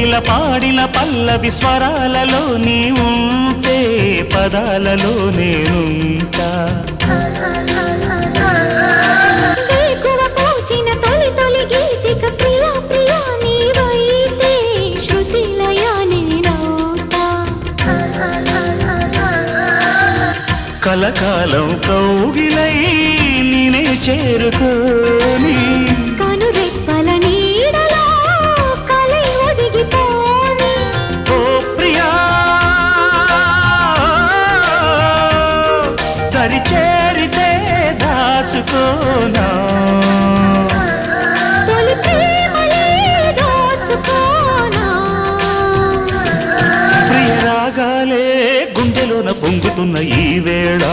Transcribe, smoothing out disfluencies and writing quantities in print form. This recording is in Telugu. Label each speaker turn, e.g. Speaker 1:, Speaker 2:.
Speaker 1: కోకిల పాడిన పల్లవి స్వరాలలో నీ ఉంటే పదాలలో నేనుంటా
Speaker 2: వేకువ పూచిన తొలి తొలి గీతిక ప్రియా ప్రియా నీవైతే శృతిలయ నేనవుతా
Speaker 1: కలకాలం కౌగిలై నేనే చేరుకోని
Speaker 2: కనురెప్పల నీడలో కలై ఒదిగిపోని
Speaker 1: ఓ ప్రియా దరి చేరితే దాచుకోనా
Speaker 2: తొలి ప్రేమలే దోచుకోనా
Speaker 1: ప్రియ రాగాలే గుండెలోన పొంగుతున్న ఈ వేళ